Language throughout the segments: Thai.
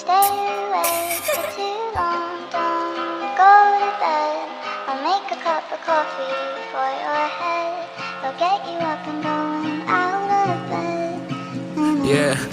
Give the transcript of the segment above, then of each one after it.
stay awake for too long. Don't go to bed. I'll make a cup of coffee for your head. I'll get you up and going out of bed.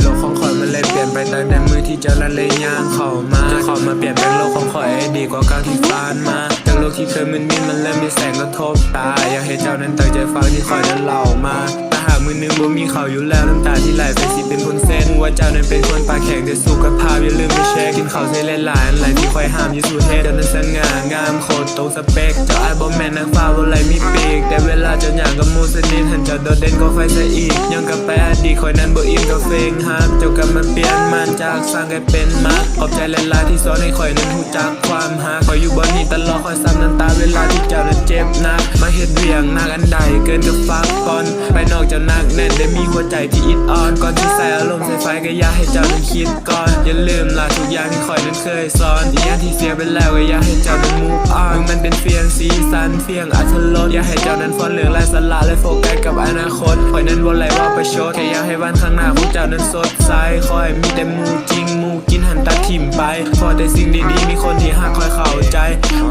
โลกของข่อยมันเลยเปลี่ยนไปตั้งแต่มื้อที่เจ้านั้นเลยย่างเข้ามาจะเข้ามาเปลี่ยนแปลงโลกของข่อยให้ดีกว่าครั้งที่ผ่านมาจากโลกที่เคยมึนๆมันเริ่มมีแสงกระทบตาอยากให้เจ้านั้นตั้งใจฟังที่ข่อยนั้นเล่ามาถ้าหากมื้อนึงบ่มีเขาอยู่แล้วน้ำตาที่ไหลไปสิเป็นคนเส้นว่าเจ้านั้นเป็นคนปากแข็งแต่สุขภาพอย่าลืมไปเช็คกินข้าวใส่หลายๆอันไหลที่ข่อยห้ามอยู่สู่เฮ็ดเจ้านั้นสง่างามโคตรตรงสเปคเจ้าอาจบ่แม่นนางฟ้าบ่ไหลมีปีกแต่เวลาเจ้าหยังกับหมู่สนิทหันเจ้าโดดเด่นกว่าใครซะอีกยังกลับไปอดีตข่อยนั้นบ่อิ่มกับเฟงฮักเจ้ากลับมาเปลี่ยนมันจากสร้างให้เป็นมักขอบใจหลายๆที่สอนให้ข่อยนั้นรู้จักความฮักข่อยอยู่บ่นี้ตลอดข่อยซ้ำน้ำตาเวลาที่เจ้านั้นเจ็บหนักมาเฮ็ดเวียงหนักอันใดเกินกับฟักก่อนไปนอกเจ้านักแน่นได้มีหัวใจที่อิดอ่อนก่อนที่ใส่อารมณ์ใส่ไฟก็อย่าให้เจ้านั้นคิดก่อนอย่าลืมล่ะทุกอย่างที่ข่อยนั้นเคยสอนอีกอย่างที่เสียไปแล้วก็อย่าให้เจ้านั้น move on มันเป็นเพียงสีสันเพียงอรรถรสอย่าให้เจ้านั้นฟ้อนเรื่องไร้สาระและโฟกัสกับอนาคตข่อยนั้นบ่ไหลว่าประชดแค่อยากให้วันข้างหน้าของเจ้านั้นสดใสขอให้มีแต่หมู่จริงหมู่กินหันตัดถิ่มไปขอแต่สิ่งดีๆมีคนที่ฮักคอยเข้าใจ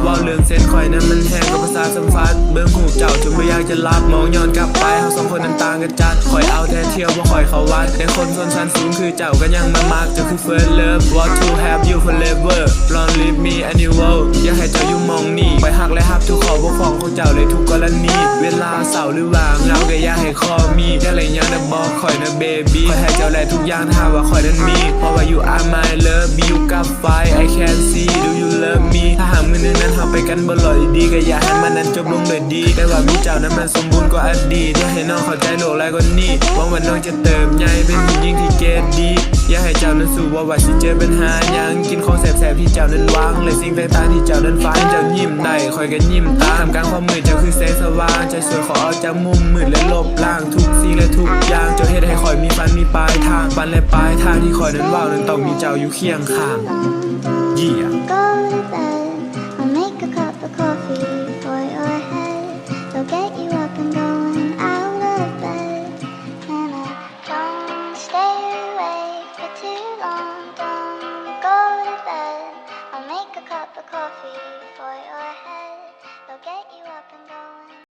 ว่าเรื่องเส้นข่อยนั้นมันแห้งกับภาษาสัมผัสเบิ่งหูเจ้าจนบ่อยากจะรับมองย้อนกลับไปเฮาสองคนนั้นต่างกันจัดข่อยเอาแต่เที่ยวบ่ค่อยเข้าวัดแต่คนชนชั้นสูงคือเจ้าก็ยังมามักเจ้าคือ first love want to have you forever don't leave me anywhere อยากให้เจ้าอยู่มองนี้ไปฮักและฮับทุกข้อบกพร่องของเจ้าเลยทุกกรณีเวลาเศร้าหรือว่างเหงาก็อยากให้คอมีอยากเลยยังได้บอกข่อยนะ baby ข่อยให้เจ้าได้ทุกอย่างถ้าว่าข่อยนั้นมีเพราะว่า you are my love be you กับไฟ I can see do you love me ถ้าหากมื้อนึงนั้นเฮาไปกันบ่รอดีก็อยากให้มันนั้นจบลงด้วยดีแต่ว่ามีเจ้านั้นมันสมบูรณ์กว่าอดีตอยากให้น้องเข้าใจโลกหลายกว่านี้หวังว่าน้องจะเติบใหญ่เป็นผู้หญิงที่เกรดดีอยากให้เจ้านั้นสู้ว่าสิเจอปัญหาหยังกินของแซ่บๆที่เจ้านั้นวางและสิ่งต่างๆที่เจ้านั้นฝันเจ้ายิ้มได้ข่อยก็ยิ้มตามกลางความมืดเจ้าคือแสงสว่างใจสวยขอเอาจากมุมมืดและลบล้างทุกสิ่งและทุกอย่างเจ้าเฮ็ดให้ข่อยมีฝันมีปลายทางฝันและปลายทางที่ข่อยนั้นว้าวนั้นต้องมีเจ้าอยู่เคียงข้าง Go to